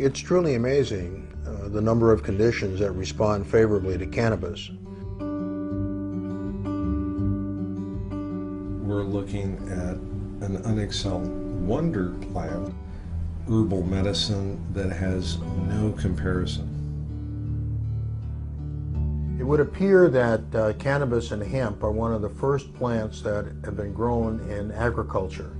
It's truly amazing the number of conditions that respond favorably to cannabis. We're looking at an unexcelled wonder plant, herbal medicine that has no comparison. It would appear that cannabis and hemp are one of the first plants that have been grown in agriculture.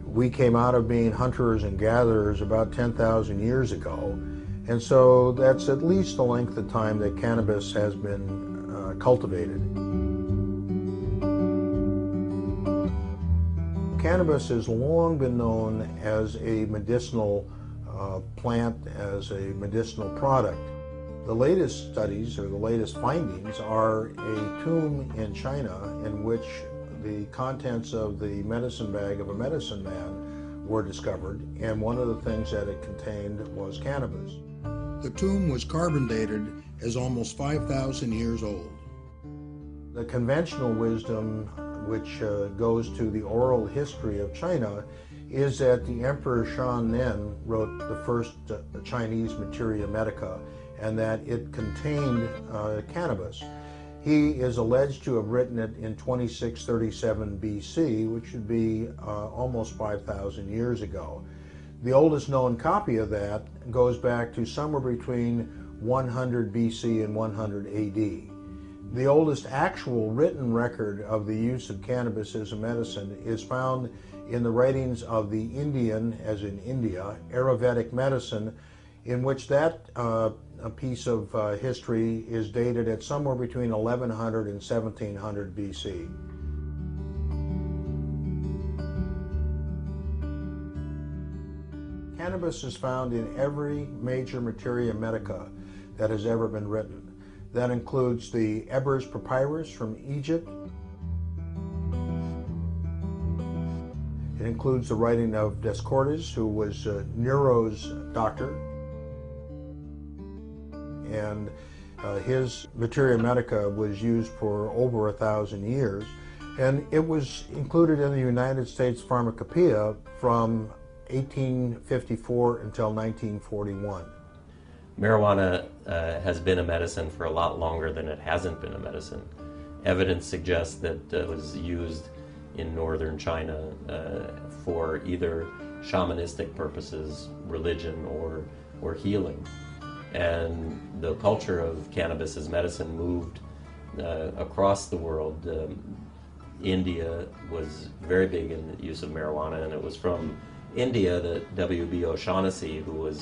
We came out of being hunters and gatherers about 10,000 years ago, and so that's at least the length of time that cannabis has been cultivated. Cannabis has long been known as a medicinal plant, as a medicinal product. The latest studies, or the latest findings, are a tomb in China in which the contents of the medicine bag of a medicine man were discovered, and one of the things that it contained was cannabis. The tomb was carbon dated as almost 5,000 years old. The conventional wisdom, which goes to the oral history of China, is that the Emperor Shan wrote the first Chinese Materia Medica, and that it contained cannabis. He is alleged to have written it in 2637 BC, which would be almost 5,000 years ago. The oldest known copy of that goes back to somewhere between 100 BC and 100 AD. The oldest actual written record of the use of cannabis as a medicine is found in the writings of the Indian, as in India, Ayurvedic medicine, in which that a piece of history is dated at somewhere between 1100 and 1700 BC. Cannabis is found in every major materia medica that has ever been written. That includes the Ebers Papyrus from Egypt. It includes the writing of Dioscorides, who was Nero's doctor. And his Materia Medica was used for over 1,000 years, and it was included in the United States Pharmacopoeia from 1854 until 1941. Marijuana has been a medicine for a lot longer than it hasn't been a medicine. Evidence suggests that it was used in northern China for either shamanistic purposes, religion, or healing. And the culture of cannabis as medicine moved across the world. India was very big in the use of marijuana, and it was from India that W.B. O'Shaughnessy, who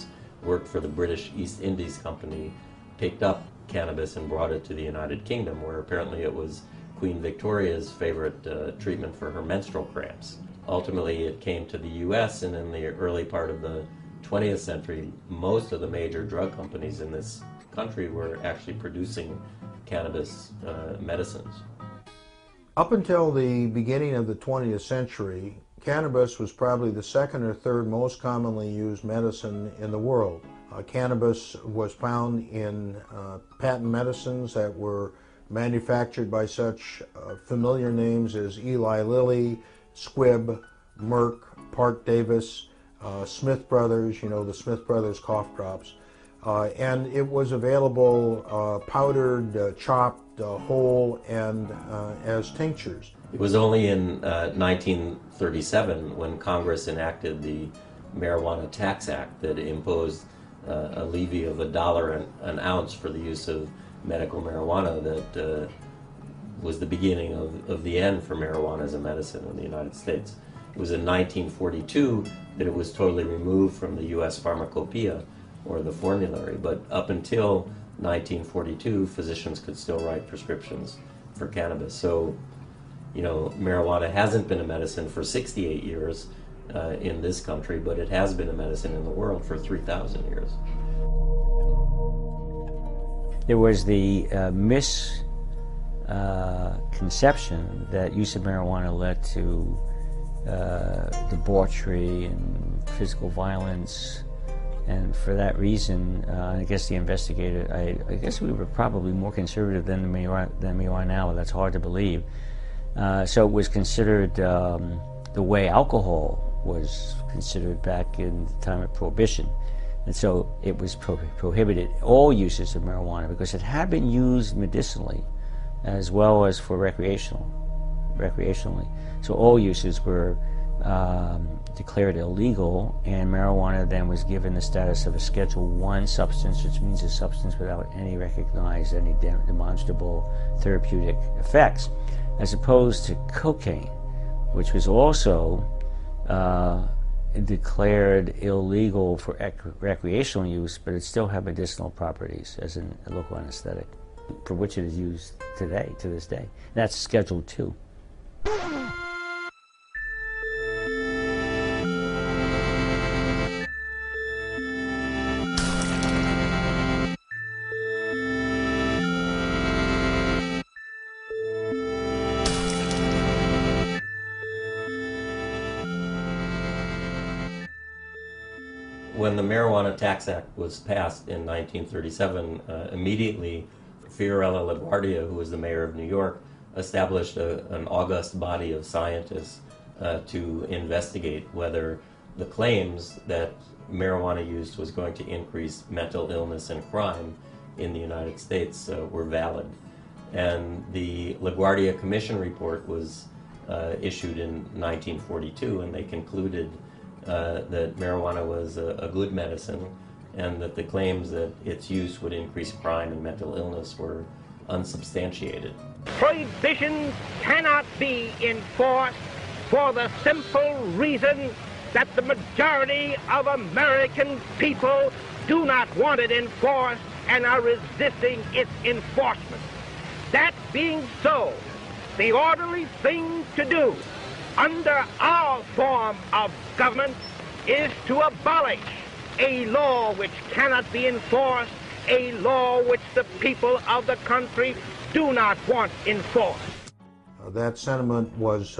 worked for the British East Indies Company, picked up cannabis and brought it to the United Kingdom, where apparently it was Queen Victoria's favorite treatment for her menstrual cramps. Ultimately, it came to the U.S., and in the early part of the 20th century, most of the major drug companies in this country were actually producing cannabis medicines. Up until the beginning of the 20th century, cannabis was probably the second or third most commonly used medicine in the world. Cannabis was found in patent medicines that were manufactured by such familiar names as Eli Lilly, Squibb, Merck, Parke Davis, Smith Brothers, the Smith Brothers cough drops. And it was available powdered, chopped, whole, and as tinctures. It was only in 1937 when Congress enacted the Marijuana Tax Act that imposed a levy of $1 an ounce for the use of medical marijuana that was the beginning of the end for marijuana as a medicine in the United States. It was in 1942 that it was totally removed from the U.S. Pharmacopoeia, or the formulary, but up until 1942, physicians could still write prescriptions for cannabis. So, marijuana hasn't been a medicine for 68 years in this country, but it has been a medicine in the world for 3,000 years. There was the misconception that use of marijuana led to debauchery and physical violence, and for that reason, I guess the investigator, I guess we were probably more conservative than we are now. That's hard to believe. So it was considered the way alcohol was considered back in the time of Prohibition. And so it was prohibited, all uses of marijuana, because it had been used medicinally as well as for recreationally. So all uses were declared illegal, and marijuana then was given the status of a Schedule I substance, which means a substance without any recognized, any demonstrable therapeutic effects, as opposed to cocaine, which was also declared illegal for recreational use, but it still had medicinal properties as a local anesthetic, for which it is used today, to this day. That's Schedule II. When the Marijuana Tax Act was passed in 1937, immediately Fiorello LaGuardia, who was the mayor of New York, established an august body of scientists to investigate whether the claims that marijuana use was going to increase mental illness and crime in the United States were valid. And the LaGuardia Commission report was issued in 1942, and they concluded that marijuana was a good medicine, and that the claims that its use would increase crime and mental illness were unsubstantiated. Prohibition cannot be enforced for the simple reason that the majority of American people do not want it enforced and are resisting its enforcement. That being so, the orderly thing to do under our form of government is to abolish a law which cannot be enforced, a law which the people of the country do not want enforced. That sentiment was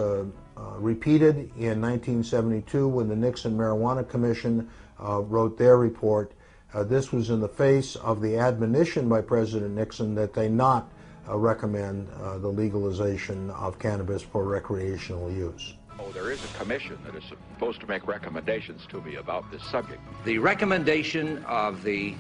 repeated in 1972 when the Nixon Marijuana Commission wrote their report. This was in the face of the admonition by President Nixon that they not recommend the legalization of cannabis for recreational use. Oh, there is a commission that is supposed to make recommendations to me about this subject. The recommendation of the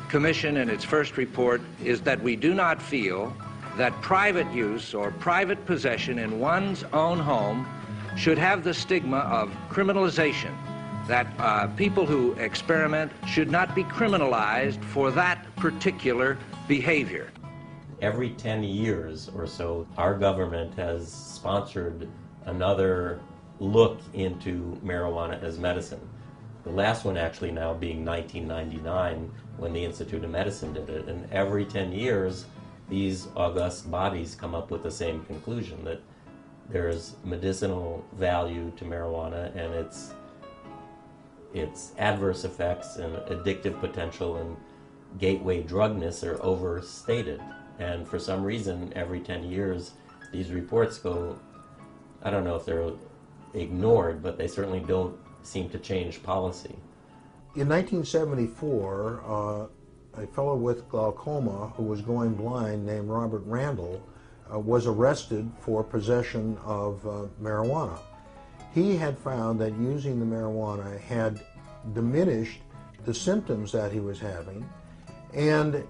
commission in its first report is that we do not feel that private use or private possession in one's own home should have the stigma of criminalization, that people who experiment should not be criminalized for that particular behavior. Every 10 years or so, our government has sponsored another look into marijuana as medicine. The last one actually now being 1999, when the Institute of Medicine did it. And every 10 years, these august bodies come up with the same conclusion, that there's medicinal value to marijuana and its adverse effects and addictive potential and gateway drugness are overstated. And for some reason, every 10 years, these reports go, I don't know if they're ignored, but they certainly don't seem to change policy. In 1974, a fellow with glaucoma who was going blind named Robert Randall was arrested for possession of marijuana. He had found that using the marijuana had diminished the symptoms that he was having, and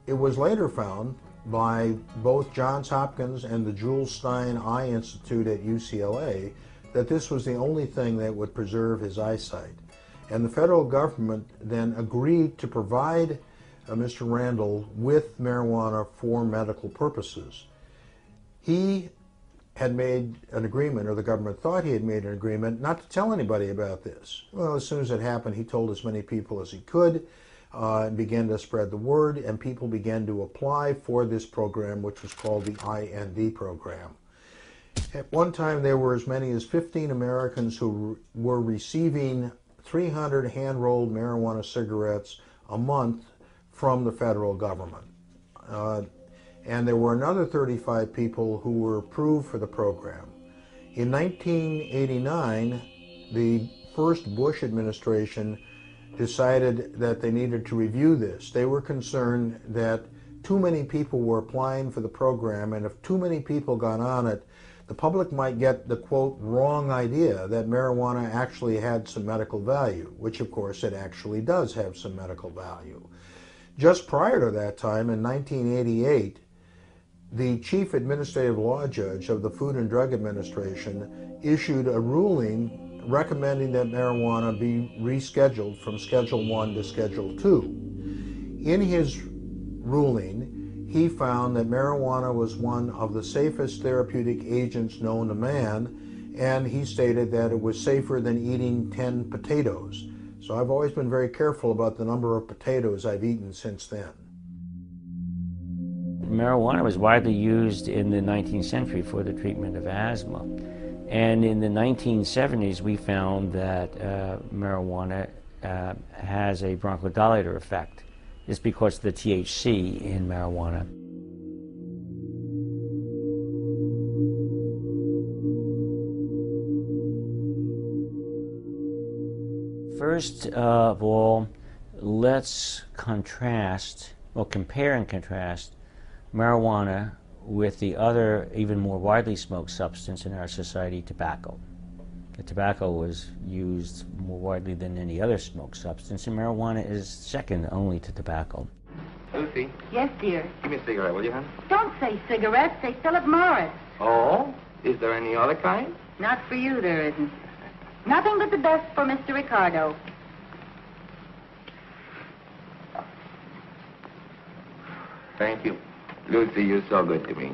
it was later found by both Johns Hopkins and the Jules Stein Eye Institute at UCLA that this was the only thing that would preserve his eyesight. And the federal government then agreed to provide Mr. Randall with marijuana for medical purposes. He had made an agreement, or the government thought he had made an agreement, not to tell anybody about this. Well, as soon as it happened, he told as many people as he could, and began to spread the word, and people began to apply for this program, which was called the IND program. At one time, there were as many as 15 Americans who were receiving 300 hand-rolled marijuana cigarettes a month from the federal government. And there were another 35 people who were approved for the program. In 1989, the first Bush administration decided that they needed to review this. They were concerned that too many people were applying for the program, and if too many people got on it, the public might get the, quote, wrong idea that marijuana actually had some medical value, which of course it actually does have some medical value. Just prior to that time, in 1988, the chief administrative law judge of the Food and Drug Administration issued a ruling recommending that marijuana be rescheduled from Schedule 1 to Schedule 2. In his ruling, he found that marijuana was one of the safest therapeutic agents known to man, and he stated that it was safer than eating 10 potatoes. So I've always been very careful about the number of potatoes I've eaten since then. Marijuana was widely used in the 19th century for the treatment of asthma. And in the 1970s, we found that marijuana has a bronchodilator effect. It's because of the THC in marijuana. First of all, let's compare and contrast marijuana with the other, even more widely smoked substance in our society, tobacco. The tobacco was used more widely than any other smoked substance, and marijuana is second only to tobacco. Lucy? Yes, dear? Give me a cigarette, will you, hon? Don't say cigarettes, say Philip Morris. Oh? Is there any other kind? Not for you, there isn't. Nothing but the best for Mr. Ricardo. Thank you. Lucy, you're so good to me.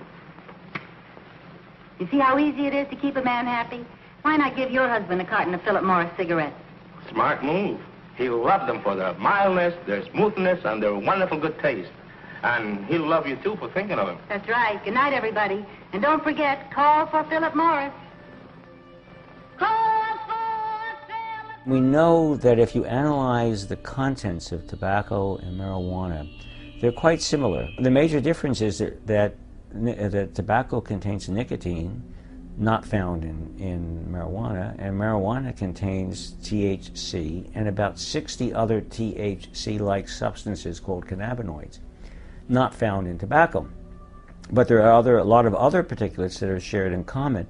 You see how easy it is to keep a man happy? Why not give your husband a carton of Philip Morris cigarettes? Smart move. He'll love them for their mildness, their smoothness, and their wonderful good taste. And he'll love you, too, for thinking of him. That's right. Good night, everybody. And don't forget, call for Philip Morris. Call for Philip. We know that if you analyze the contents of tobacco and marijuana, they're quite similar. The major difference is that tobacco contains nicotine, not found in marijuana, and marijuana contains THC and about 60 other THC-like substances called cannabinoids, not found in tobacco. But there are a lot of other particulates that are shared in common,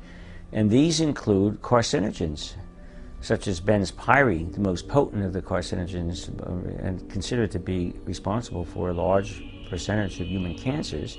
and these include carcinogens, such as benzpyrene, the most potent of the carcinogens and considered to be responsible for a large percentage of human cancers.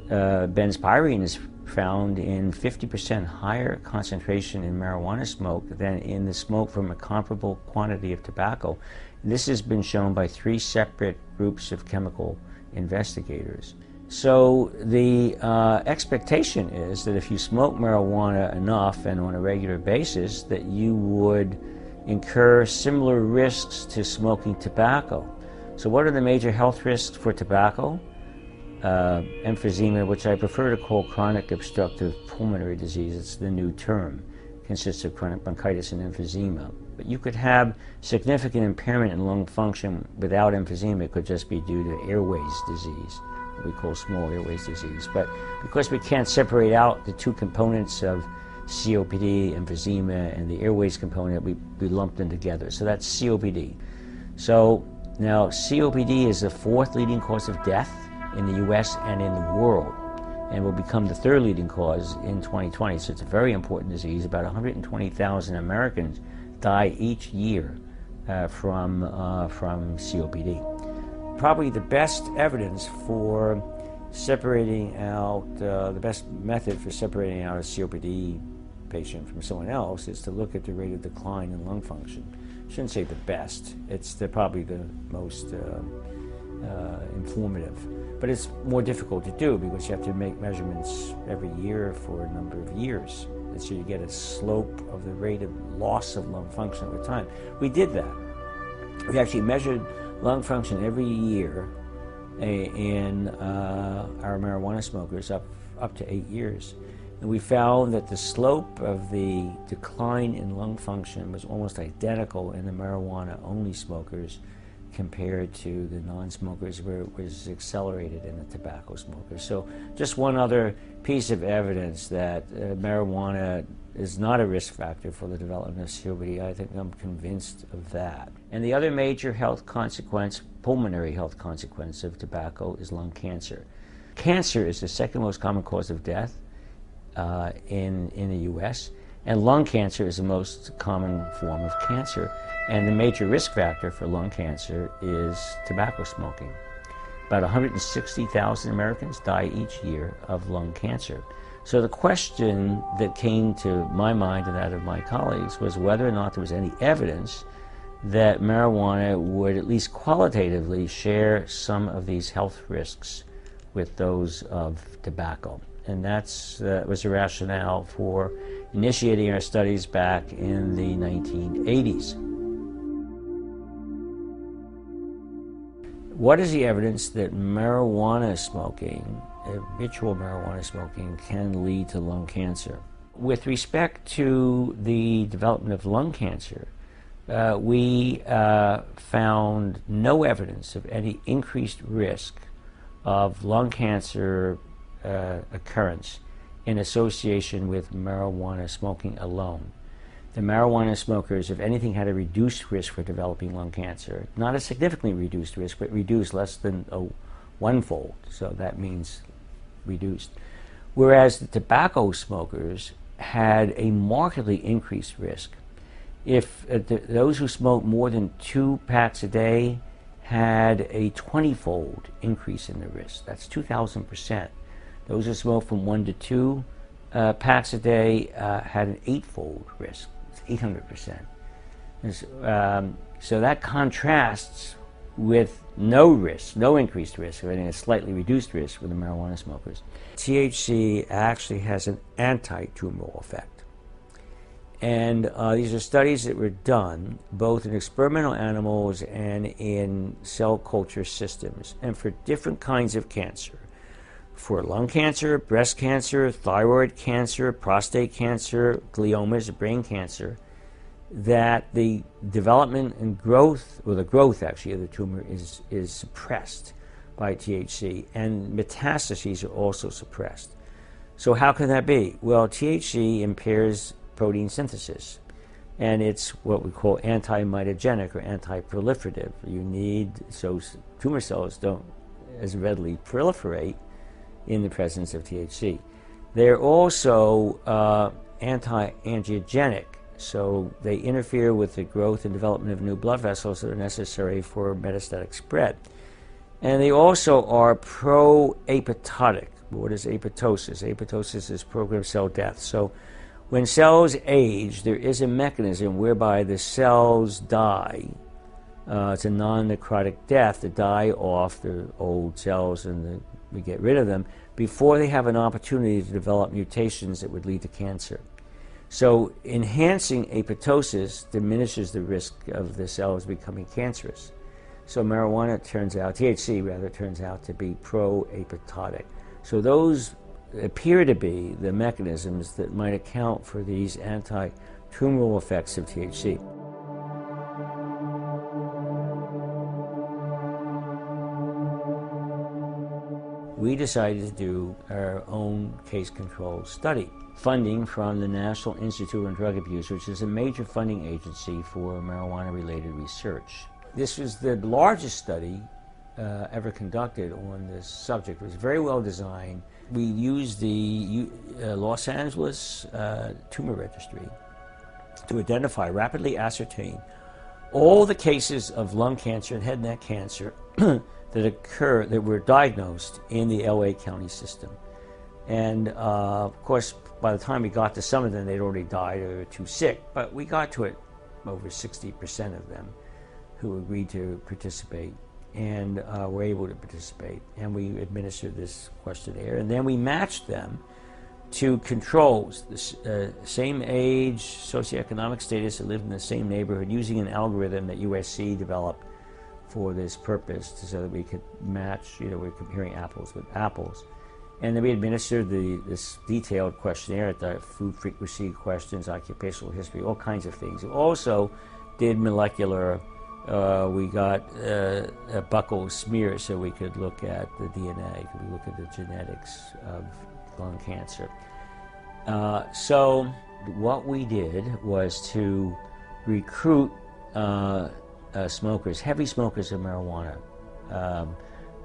Benzpyrene is found in 50% higher concentration in marijuana smoke than in the smoke from a comparable quantity of tobacco. This has been shown by 3 separate groups of chemical investigators. So the expectation is that if you smoke marijuana enough and on a regular basis, that you would incur similar risks to smoking tobacco. So what are the major health risks for tobacco? Emphysema, which I prefer to call chronic obstructive pulmonary disease. It's the new term. It consists of chronic bronchitis and emphysema. But you could have significant impairment in lung function without emphysema. It could just be due to airways disease, what we call small airways disease. But because we can't separate out the two components of COPD, emphysema, and the airways component, we lump them together. So that's COPD. So now COPD is the 4th leading cause of death in the U.S. and in the world, and will become the 3rd leading cause in 2020. So it's a very important disease. About 120,000 Americans die each year from COPD. Probably the best evidence for separating out, the best method for separating out a COPD patient from someone else is to look at the rate of decline in lung function. I shouldn't say the best. It's probably the most informative. But it's more difficult to do because you have to make measurements every year for a number of years. And so you get a slope of the rate of loss of lung function over time. We did that. We actually measured lung function every year in our marijuana smokers up to 8 years. And we found that the slope of the decline in lung function was almost identical in the marijuana-only smokers compared to the non-smokers, where it was accelerated in the tobacco smokers. So just one other piece of evidence that marijuana is not a risk factor for the development of COPD. I think I'm convinced of that. And the other major health consequence, pulmonary health consequence of tobacco, is lung cancer. Cancer is the 2nd most common cause of death in the U.S., and lung cancer is the most common form of cancer. And the major risk factor for lung cancer is tobacco smoking. About 160,000 Americans die each year of lung cancer. So the question that came to my mind and that of my colleagues was whether or not there was any evidence that marijuana would at least qualitatively share some of these health risks with those of tobacco. And that was the rationale for initiating our studies back in the 1980s. What is the evidence that marijuana smoking, habitual marijuana smoking, can lead to lung cancer? With respect to the development of lung cancer, we found no evidence of any increased risk of lung cancer occurrence in association with marijuana smoking alone. The marijuana smokers, if anything, had a reduced risk for developing lung cancer. Not a significantly reduced risk, but reduced less than one-fold, so that means reduced. Whereas the tobacco smokers had a markedly increased risk. If those who smoke more than 2 packs a day had a 20-fold increase in the risk. That's 2,000%. Those who smoke from 1 to 2 packs a day had an 8-fold risk. It's 800%. So that contrasts with no risk, no increased risk, or a slightly reduced risk with the marijuana smokers. THC actually has an anti-tumoral effect. And these are studies that were done both in experimental animals and in cell culture systems, and for different kinds of cancer. For lung cancer, breast cancer, thyroid cancer, prostate cancer, gliomas, brain cancer, that the development and growth, or the growth actually of the tumor is suppressed by THC, and metastases are also suppressed. So how can that be? Well, THC impairs protein synthesis, and it's what we call anti-mitogenic or anti-proliferative. You need, so tumor cells don't as readily proliferate in the presence of THC. They're also anti-angiogenic, so they interfere with the growth and development of new blood vessels that are necessary for metastatic spread. And they also are pro-apoptotic. What is apoptosis? Apoptosis is programmed cell death. So when cells age, there is a mechanism whereby the cells die. It's a non-necrotic death to die off the old cells, and we get rid of them before they have an opportunity to develop mutations that would lead to cancer. So enhancing apoptosis diminishes the risk of the cells becoming cancerous. So marijuana THC rather, turns out to be pro-apoptotic. So those appear to be the mechanisms that might account for these anti-tumoral effects of THC. We decided to do our own case-control study. Funding from the National Institute on Drug Abuse, which is a major funding agency for marijuana-related research. This was the largest study ever conducted on this subject. It was very well designed. We used the Los Angeles Tumor Registry to identify, rapidly ascertain all the cases of lung cancer and head and neck cancer that were diagnosed in the LA County system. And of course, by the time we got to some of them, they'd already died or were too sick, but we got to it over 60% of them who agreed to participate and were able to participate. And we administered this questionnaire, and then we matched them to controls, the same age, socioeconomic status, that lived in the same neighborhood, using an algorithm that USC developed for this purpose, so that we could match, we're comparing apples with apples. And then we administered this detailed questionnaire, the food frequency questions, occupational history, all kinds of things. We also did molecular, we got a buccal smear so we could look at the DNA, we look at the genetics of lung cancer. So what we did was to recruit smokers, heavy smokers of marijuana,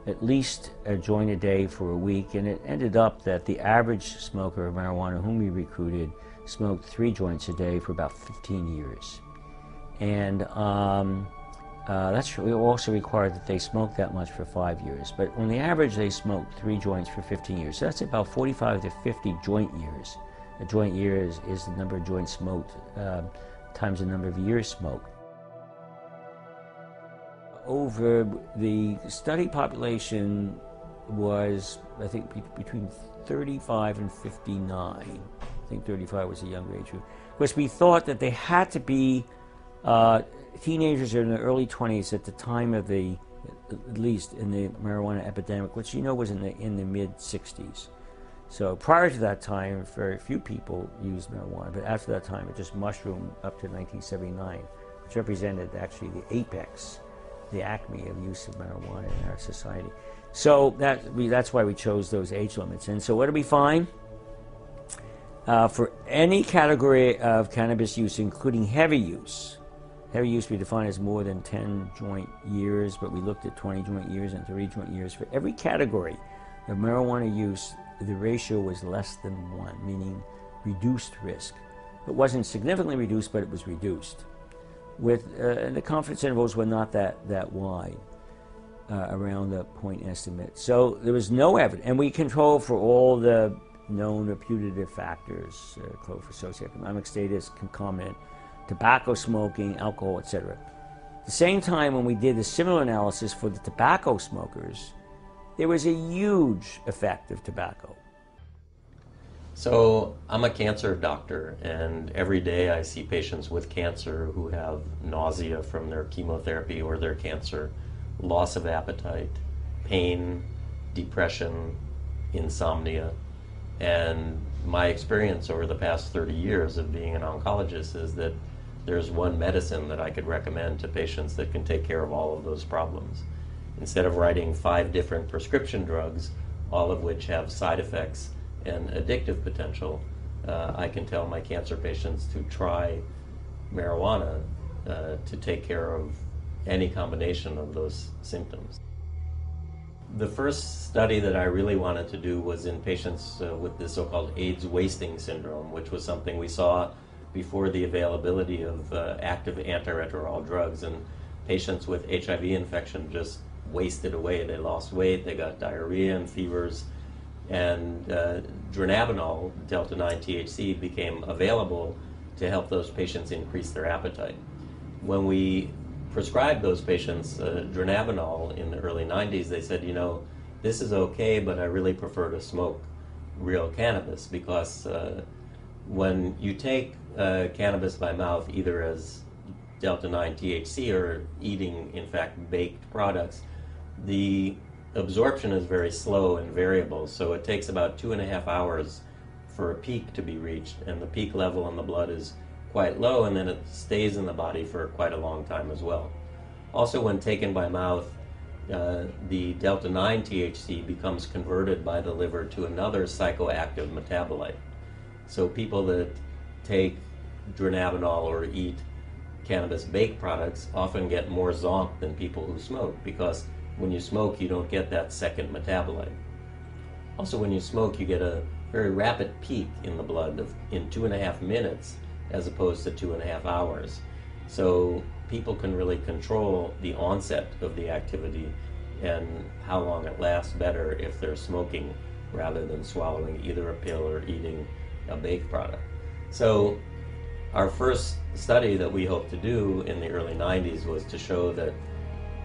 at least a joint a day for a week, and it ended up that the average smoker of marijuana whom we recruited smoked 3 joints a day for about 15 years. And that's also required that they smoke that much for 5 years. But on the average, they smoked 3 joints for 15 years. So that's about 45 to 50 joint years. A joint year is the number of joints smoked times the number of years smoked. Over the study population was, I think, between 35 and 59. I think 35 was a younger age group. Because we thought that they had to be teenagers in the early 20s at the time of the, at least in the marijuana epidemic, which was in the mid-60s. So prior to that time, very few people used marijuana, but after that time, it just mushroomed up to 1979, which represented actually the apex, the acme of use of marijuana in our society. So that's why we chose those age limits. And so what do we find? For any category of cannabis use, including heavy use we define as more than 10 joint years, but we looked at 20 joint years and 30 joint years. For every category of marijuana use, the ratio was less than 1, meaning reduced risk. It wasn't significantly reduced, but it was reduced. And the confidence intervals were not that wide, around the point estimate. So there was no evidence, and we controlled for all the known or putative factors, for socioeconomic status, concomitant, tobacco smoking, alcohol, etc. At the same time, when we did a similar analysis for the tobacco smokers, there was a huge effect of tobacco. So I'm a cancer doctor, and every day I see patients with cancer who have nausea from their chemotherapy or their cancer, loss of appetite, pain, depression, insomnia. And my experience over the past 30 years of being an oncologist is that there's one medicine that I could recommend to patients that can take care of all of those problems. Instead of writing 5 different prescription drugs, all of which have side effects and addictive potential, I can tell my cancer patients to try marijuana to take care of any combination of those symptoms. The first study that I really wanted to do was in patients with the so-called AIDS wasting syndrome, which was something we saw before the availability of active antiretroviral drugs, and patients with HIV infection just wasted away. They lost weight, they got diarrhea and fevers, and dronabinol, delta-9 THC, became available to help those patients increase their appetite. When we prescribed those patients dronabinol in the early 90s, they said, this is okay, but I really prefer to smoke real cannabis, because when you take cannabis by mouth, either as delta-9 THC or eating, in fact, baked products, the absorption is very slow and variable, so it takes about 2.5 hours for a peak to be reached, and the peak level in the blood is quite low, and then it stays in the body for quite a long time as well. Also, when taken by mouth, the delta-9 THC becomes converted by the liver to another psychoactive metabolite. So people that take dronabinol or eat cannabis baked products often get more zonk than people who smoke, because when you smoke, you don't get that second metabolite. Also, when you smoke, you get a very rapid peak in the blood in 2.5 minutes as opposed to 2.5 hours. So people can really control the onset of the activity and how long it lasts better if they're smoking rather than swallowing either a pill or eating a baked product. So our first study that we hoped to do in the early 90s was to show that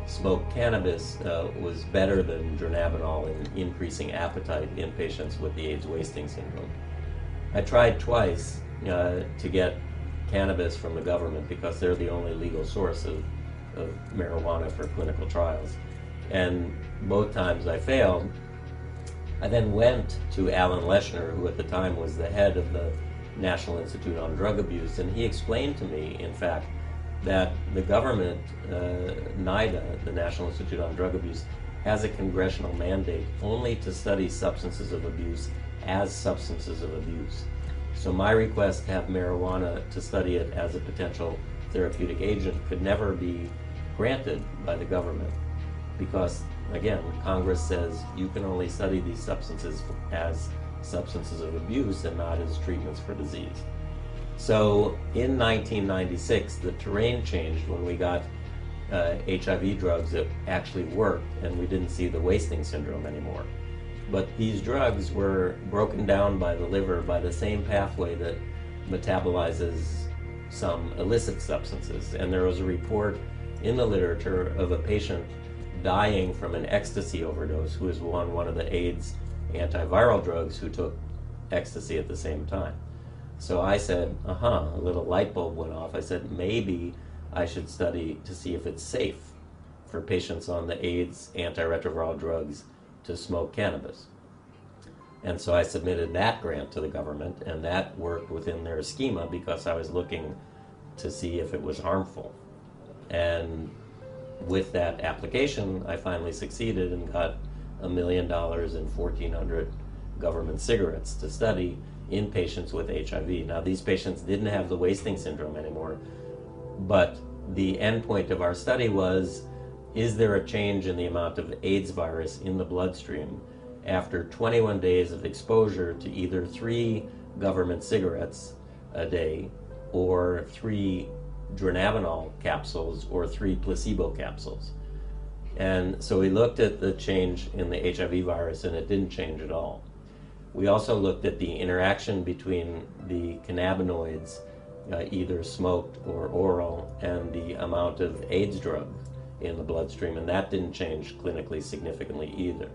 smoked cannabis was better than dronabinol in increasing appetite in patients with the AIDS wasting syndrome. I tried twice to get cannabis from the government, because they're the only legal source of marijuana for clinical trials. And both times I failed. I then went to Alan Leshner, who at the time was the head of the National Institute on Drug Abuse, and he explained to me, in fact, that the government, NIDA, the National Institute on Drug Abuse, has a congressional mandate only to study substances of abuse as substances of abuse. So my request to have marijuana to study it as a potential therapeutic agent could never be granted by the government. because, again, Congress says you can only study these substances as substances of abuse and not as treatments for disease. So in 1996, the terrain changed when we got HIV drugs that actually worked, and we didn't see the wasting syndrome anymore. But these drugs were broken down by the liver by the same pathway that metabolizes some illicit substances. And there was a report in the literature of a patient dying from an ecstasy overdose who was on one of the AIDS antiviral drugs who took ecstasy at the same time. So I said, a little light bulb went off. I said, maybe I should study to see if it's safe for patients on the AIDS antiretroviral drugs to smoke cannabis. And so I submitted that grant to the government, and that worked within their schema because I was looking to see if it was harmful. And with that application, I finally succeeded and got $1 million and 1,400 government cigarettes to study in patients with HIV. Now, these patients didn't have the wasting syndrome anymore, but the endpoint of our study was, is there a change in the amount of AIDS virus in the bloodstream after 21 days of exposure to either 3 government cigarettes a day or 3 dronabinol capsules or 3 placebo capsules? And so we looked at the change in the HIV virus, and it didn't change at all. We also looked at the interaction between the cannabinoids, either smoked or oral, and the amount of AIDS drug in the bloodstream, and that didn't change clinically significantly either.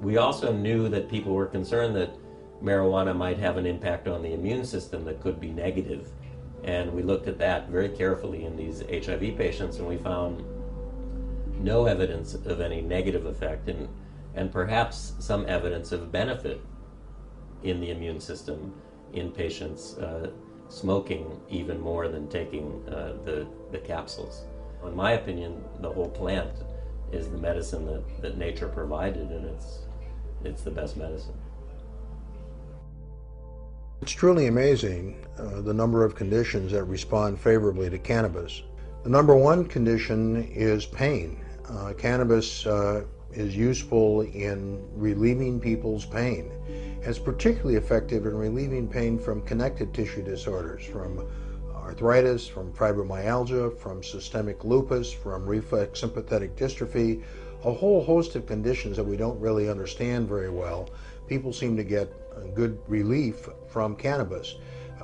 We also knew that people were concerned that marijuana might have an impact on the immune system that could be negative, and we looked at that very carefully in these HIV patients, and we found no evidence of any negative effect, and perhaps some evidence of benefit in the immune system in patients smoking even more than taking the capsules. In my opinion, the whole plant is the medicine that nature provided, and it's the best medicine. It's truly amazing the number of conditions that respond favorably to cannabis. The number one condition is pain. Cannabis is useful in relieving people's pain. It's particularly effective in relieving pain from connective tissue disorders, from arthritis, from fibromyalgia, from systemic lupus, from reflex sympathetic dystrophy, a whole host of conditions that we don't really understand very well. People seem to get good relief from cannabis.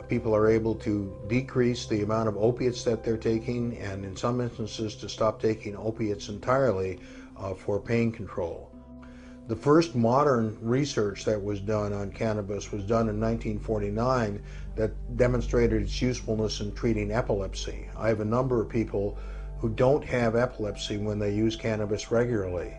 People are able to decrease the amount of opiates that they're taking, and in some instances to stop taking opiates entirely for pain control. The first modern research that was done on cannabis was done in 1949 that demonstrated its usefulness in treating epilepsy. I have a number of people who don't have epilepsy when they use cannabis regularly.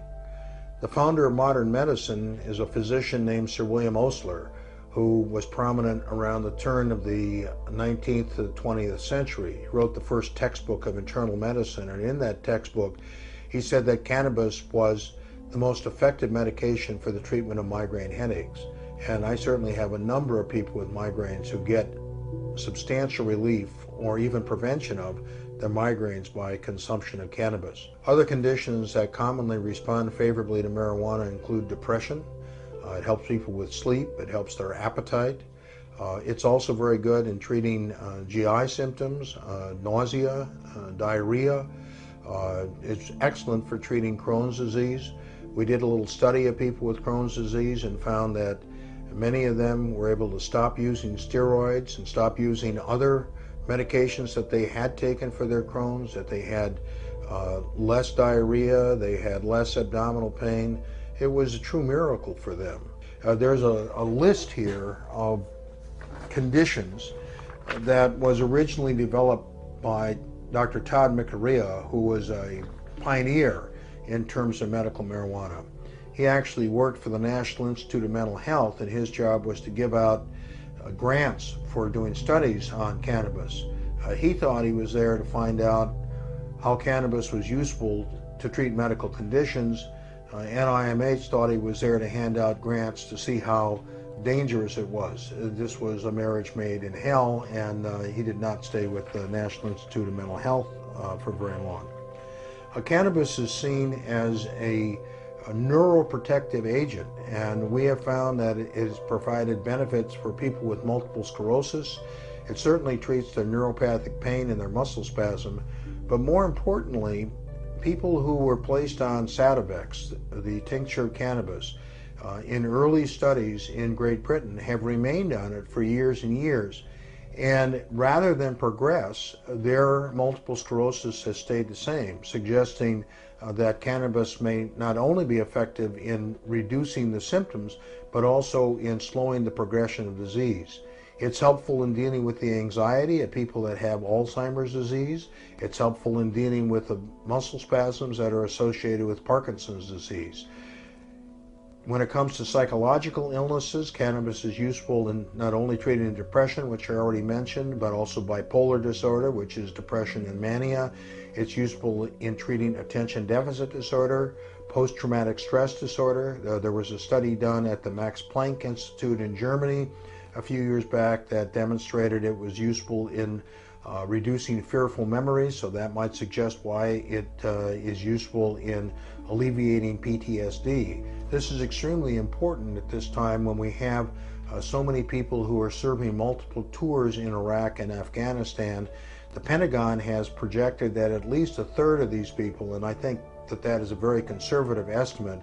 The founder of modern medicine is a physician named Sir William Osler, who was prominent around the turn of the 19th to the 20th century. He wrote the first textbook of internal medicine, and in that textbook he said that cannabis was the most effective medication for the treatment of migraine headaches. And I certainly have a number of people with migraines who get substantial relief or even prevention of their migraines by consumption of cannabis. Other conditions that commonly respond favorably to marijuana include depression. It helps people with sleep. It helps their appetite. It's also very good in treating GI symptoms, nausea, diarrhea. It's excellent for treating Crohn's disease. We did a little study of people with Crohn's disease and found that many of them were able to stop using steroids and stop using other medications that they had taken for their Crohn's, that they had less diarrhea, they had less abdominal pain. It was a true miracle for them. There's a list here of conditions that was originally developed by Dr. Todd McArea, who was a pioneer in terms of medical marijuana. He actually worked for the National Institute of Mental Health, and his job was to give out grants for doing studies on cannabis. He thought he was there to find out how cannabis was useful to treat medical conditions. NIMH thought he was there to hand out grants to see how dangerous it was. This was a marriage made in hell, and he did not stay with the National Institute of Mental Health for very long. Cannabis is seen as a neuroprotective agent, and we have found that it has provided benefits for people with multiple sclerosis. It certainly treats their neuropathic pain and their muscle spasm, but more importantly, people who were placed on Sativex, the tincture of cannabis, in early studies in Great Britain have remained on it for years and years. And rather than progress, their multiple sclerosis has stayed the same, suggesting that cannabis may not only be effective in reducing the symptoms, but also in slowing the progression of disease. It's helpful in dealing with the anxiety of people that have Alzheimer's disease. It's helpful in dealing with the muscle spasms that are associated with Parkinson's disease. When it comes to psychological illnesses, cannabis is useful in not only treating depression, which I already mentioned, but also bipolar disorder, which is depression and mania. It's useful in treating attention deficit disorder, post-traumatic stress disorder. There was a study done at the Max Planck Institute in Germany a few years back that demonstrated it was useful in reducing fearful memories, so that might suggest why it is useful in alleviating PTSD. This is extremely important at this time when we have so many people who are serving multiple tours in Iraq and Afghanistan. The Pentagon has projected that at least a third of these people, and I think that that is a very conservative estimate,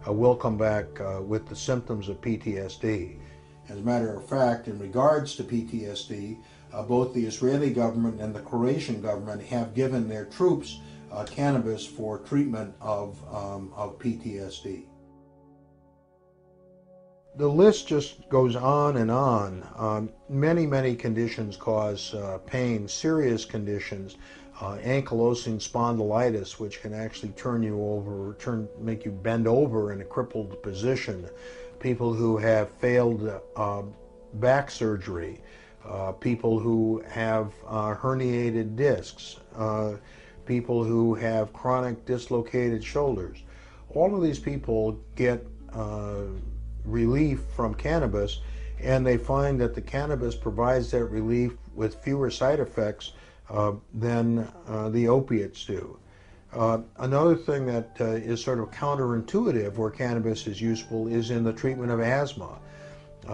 will come back with the symptoms of PTSD. As a matter of fact, in regards to PTSD, both the Israeli government and the Croatian government have given their troops cannabis for treatment of PTSD. The list just goes on and on. Many conditions cause pain, serious conditions, ankylosing spondylitis, which can actually turn you over, make you bend over in a crippled position. People who have failed back surgery, people who have herniated discs, people who have chronic dislocated shoulders. All of these people get relief from cannabis, and they find that the cannabis provides that relief with fewer side effects than the opiates do. Another thing that is sort of counterintuitive where cannabis is useful is in the treatment of asthma.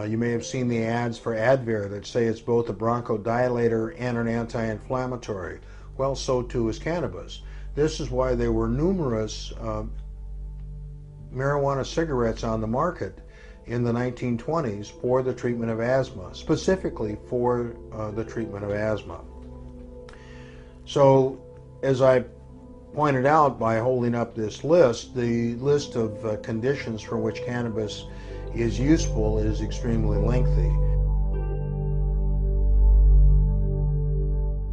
You may have seen the ads for Advair that say it's both a bronchodilator and an anti-inflammatory. Well, so too is cannabis. This is why there were numerous marijuana cigarettes on the market in the 1920s for the treatment of asthma, specifically for the treatment of asthma. So, as I pointed out by holding up this list, the list of conditions for which cannabis is useful is extremely lengthy.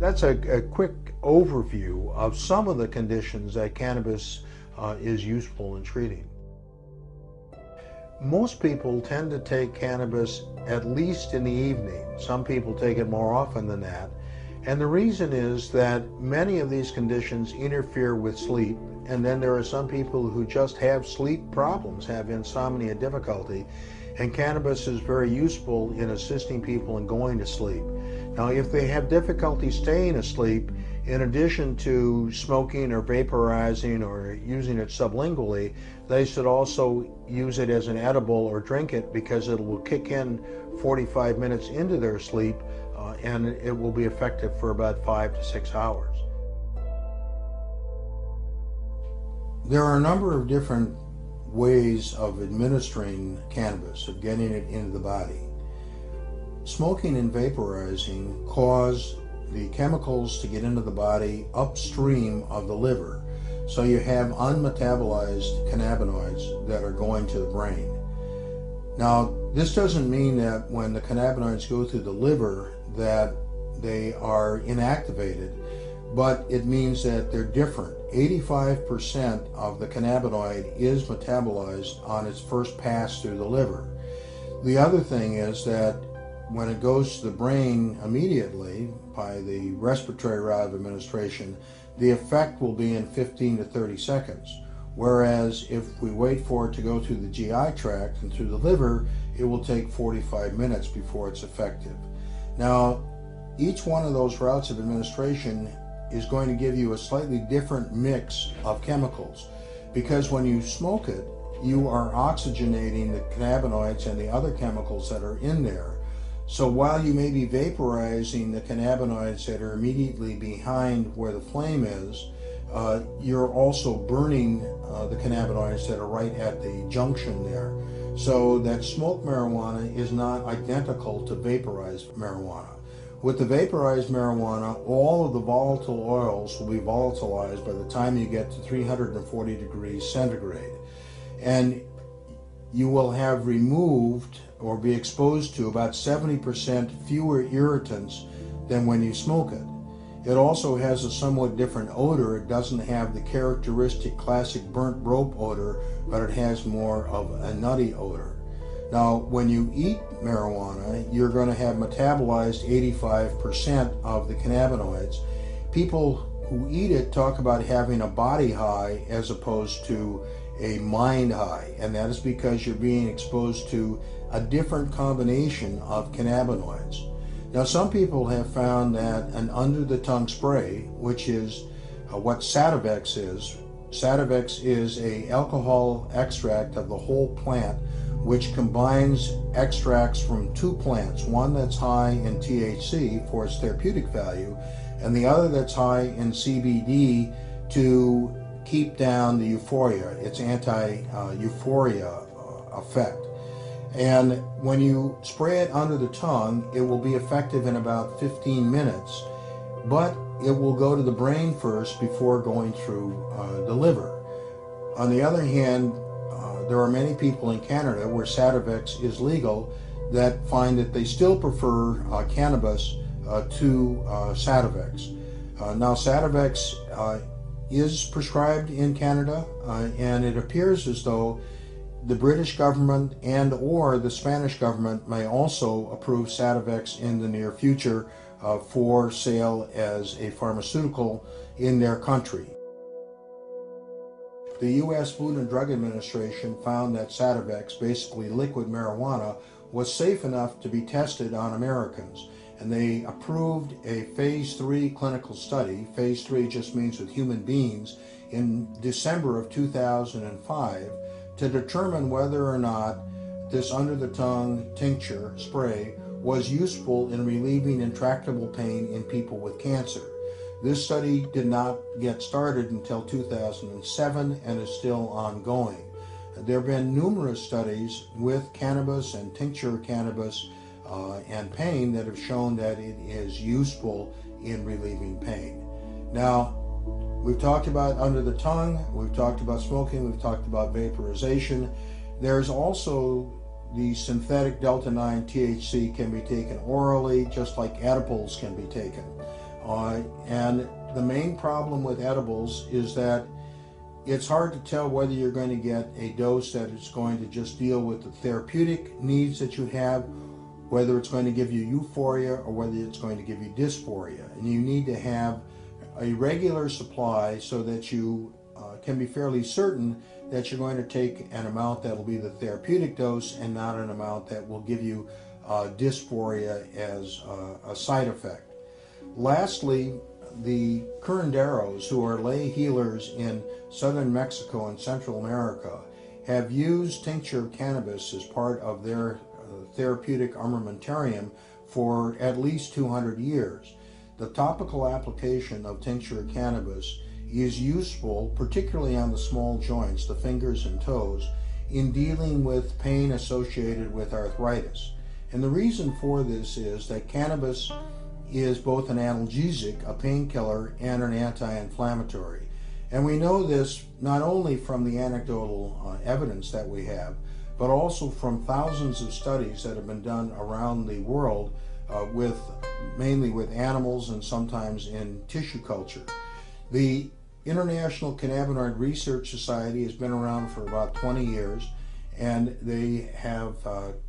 That's a quick overview of some of the conditions that cannabis is useful in treating. Most people tend to take cannabis at least in the evening. Some people take it more often than that. And the reason is that many of these conditions interfere with sleep, and then there are some people who just have sleep problems, have insomnia difficulty, and cannabis is very useful in assisting people in going to sleep. Now, if they have difficulty staying asleep, in addition to smoking or vaporizing or using it sublingually, they should also use it as an edible or drink it, because it will kick in 45 minutes into their sleep and it will be effective for about 5 to 6 hours. There are a number of different ways of administering cannabis, of getting it into the body. Smoking and vaporizing cause the chemicals to get into the body upstream of the liver. So you have unmetabolized cannabinoids that are going to the brain. Now, this doesn't mean that when the cannabinoids go through the liver that they are inactivated, but it means that they're different. 85% of the cannabinoid is metabolized on its first pass through the liver. The other thing is that when it goes to the brain immediately by the respiratory route of administration, the effect will be in 15 to 30 seconds. Whereas if we wait for it to go through the GI tract and through the liver, it will take 45 minutes before it's effective. Now, each one of those routes of administration is going to give you a slightly different mix of chemicals, because when you smoke it, you are oxygenating the cannabinoids and the other chemicals that are in there. So while you may be vaporizing the cannabinoids that are immediately behind where the flame is, you're also burning the cannabinoids that are right at the junction there. So that smoked marijuana is not identical to vaporized marijuana. With the vaporized marijuana, all of the volatile oils will be volatilized by the time you get to 340 degrees centigrade. And you will have removed or be exposed to about 70% fewer irritants than when you smoke it. It also has a somewhat different odor. It doesn't have the characteristic classic burnt rope odor, but it has more of a nutty odor. Now, when you eat marijuana, you're going to have metabolized 85% of the cannabinoids. People who eat it talk about having a body high as opposed to a mind high, and that is because you're being exposed to a different combination of cannabinoids. Now, some people have found that an under-the-tongue spray, which is what Sativex is. Sativex is an alcohol extract of the whole plant, which combines extracts from two plants, one that's high in THC for its therapeutic value, and the other that's high in CBD to keep down the euphoria, its anti-euphoria effect. And when you spray it under the tongue, it will be effective in about 15 minutes, but it will go to the brain first before going through the liver. On the other hand, there are many people in Canada where Sativex is legal that find that they still prefer cannabis to Sativex. Now, Sativex is prescribed in Canada, and it appears as though the British government and or the Spanish government may also approve Sativex in the near future for sale as a pharmaceutical in their country. The U.S. Food and Drug Administration found that Sativex, basically liquid marijuana, was safe enough to be tested on Americans, and they approved a phase 3 clinical study. Phase 3 just means with human beings, in December of 2005 to determine whether or not this under-the-tongue tincture spray was useful in relieving intractable pain in people with cancer. This study did not get started until 2007 and is still ongoing. There have been numerous studies with cannabis and tincture cannabis and pain that have shown that it is useful in relieving pain. Now, we've talked about under the tongue, we've talked about smoking, we've talked about vaporization. There's also the synthetic delta-9 THC can be taken orally, just like edibles can be taken. And the main problem with edibles is that it's hard to tell whether you're going to get a dose that is going to just deal with the therapeutic needs that you have, whether it's going to give you euphoria or whether it's going to give you dysphoria. And you need to have a regular supply so that you can be fairly certain that you're going to take an amount that will be the therapeutic dose and not an amount that will give you dysphoria as a side effect. Lastly, the curanderos, who are lay healers in southern Mexico and Central America, have used tincture of cannabis as part of their therapeutic armamentarium for at least 200 years. The topical application of tincture of cannabis is useful, particularly on the small joints, the fingers and toes, in dealing with pain associated with arthritis. And the reason for this is that cannabis is both an analgesic, a painkiller, and an anti-inflammatory. And we know this not only from the anecdotal evidence that we have, but also from thousands of studies that have been done around the world mainly with animals and sometimes in tissue culture. The International Cannabinoid Research Society has been around for about 20 years, and they have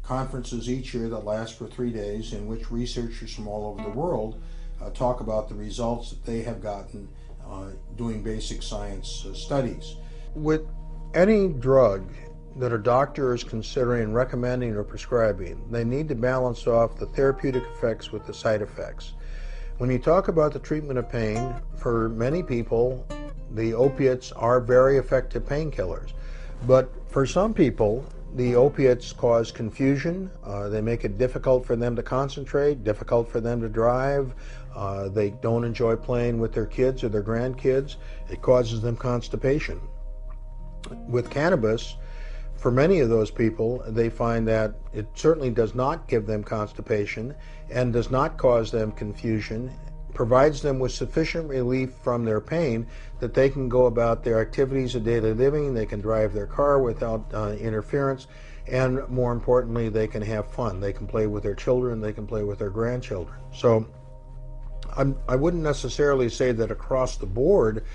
conferences each year that last for 3 days in which researchers from all over the world talk about the results that they have gotten doing basic science studies. With any drug that a doctor is considering recommending or prescribing, they need to balance off the therapeutic effects with the side effects. When you talk about the treatment of pain, for many people, the opiates are very effective painkillers. But for some people, the opiates cause confusion. They make it difficult for them to concentrate, difficult for them to drive. They don't enjoy playing with their kids or their grandkids. It causes them constipation. With cannabis, for many of those people, they find that it certainly does not give them constipation and does not cause them confusion, provides them with sufficient relief from their pain that they can go about their activities of daily living, they can drive their car without interference, and more importantly, they can have fun. They can play with their children, they can play with their grandchildren. So I wouldn't necessarily say that across the board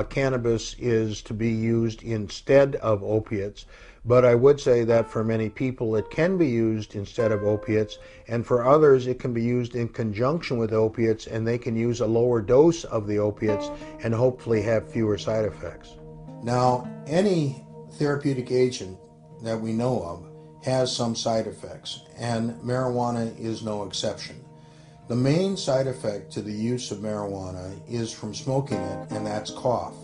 cannabis is to be used instead of opiates, but I would say that for many people it can be used instead of opiates, and for others it can be used in conjunction with opiates, and they can use a lower dose of the opiates and hopefully have fewer side effects. Now, any therapeutic agent that we know of has some side effects, and marijuana is no exception. The main side effect to the use of marijuana is from smoking it, and that's cough.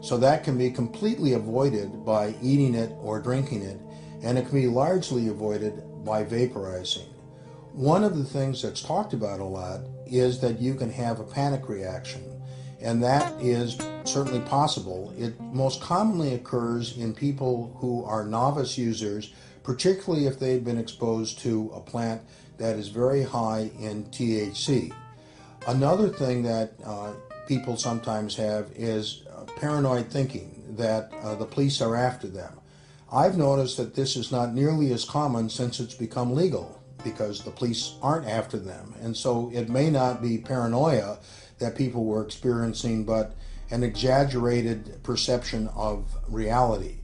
So that can be completely avoided by eating it or drinking it, and it can be largely avoided by vaporizing. One of the things that's talked about a lot is that you can have a panic reaction, and that is certainly possible. It most commonly occurs in people who are novice users, particularly if they've been exposed to a plant that is very high in THC. Another thing that people sometimes have is paranoid thinking that the police are after them. I've noticed that this is not nearly as common since it's become legal, because the police aren't after them. And so it may not be paranoia that people were experiencing, but an exaggerated perception of reality.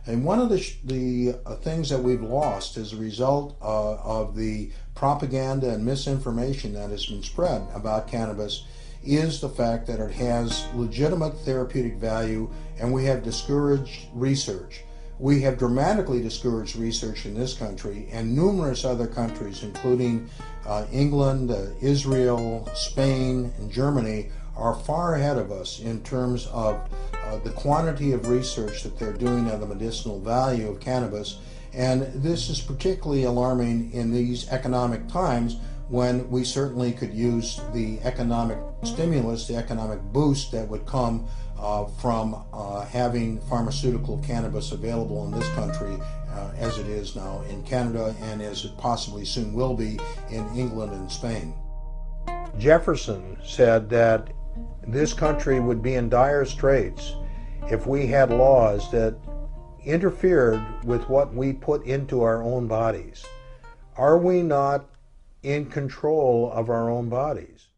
And one of the things that we've lost as a result of the propaganda and misinformation that has been spread about cannabis is the fact that it has legitimate therapeutic value, and we have discouraged research. We have dramatically discouraged research in this country and numerous other countries, including England, Israel, Spain, and Germany, are far ahead of us in terms of the quantity of research that they're doing on the medicinal value of cannabis. And this is particularly alarming in these economic times when we certainly could use the economic stimulus, the economic boost that would come from having pharmaceutical cannabis available in this country as it is now in Canada, and as it possibly soon will be in England and Spain. Jefferson said that this country would be in dire straits if we had laws that interfered with what we put into our own bodies. Are we not in control of our own bodies?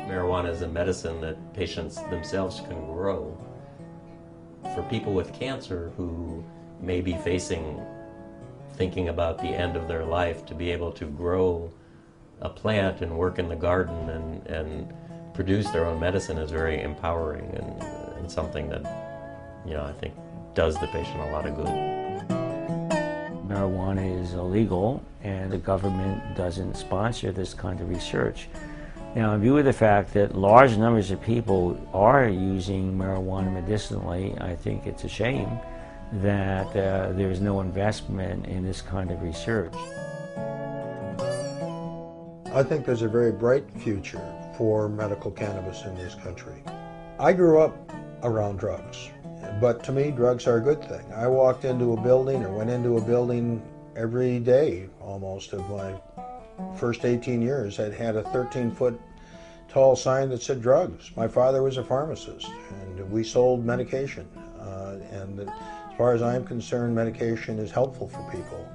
Marijuana is a medicine that patients themselves can grow. For people with cancer who may be thinking about the end of their life, to be able to grow a plant and work in the garden and produce their own medicine is very empowering and something that, I think does the patient a lot of good. Marijuana is illegal, and the government doesn't sponsor this kind of research. Now, in view of the fact that large numbers of people are using marijuana medicinally, I think it's a shame that there's no investment in this kind of research. I think there's a very bright future for medical cannabis in this country. I grew up around drugs, but to me, drugs are a good thing. I walked into a building or went into a building every day almost of my first 18 years. I'd had a 13-foot tall sign that said drugs. My father was a pharmacist, and we sold medication. And as far as I'm concerned, medication is helpful for people.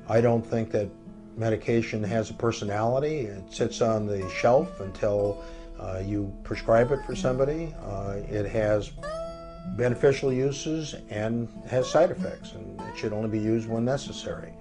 I don't think that medication has a personality. It sits on the shelf until you prescribe it for somebody. It has beneficial uses and has side effects, and it should only be used when necessary.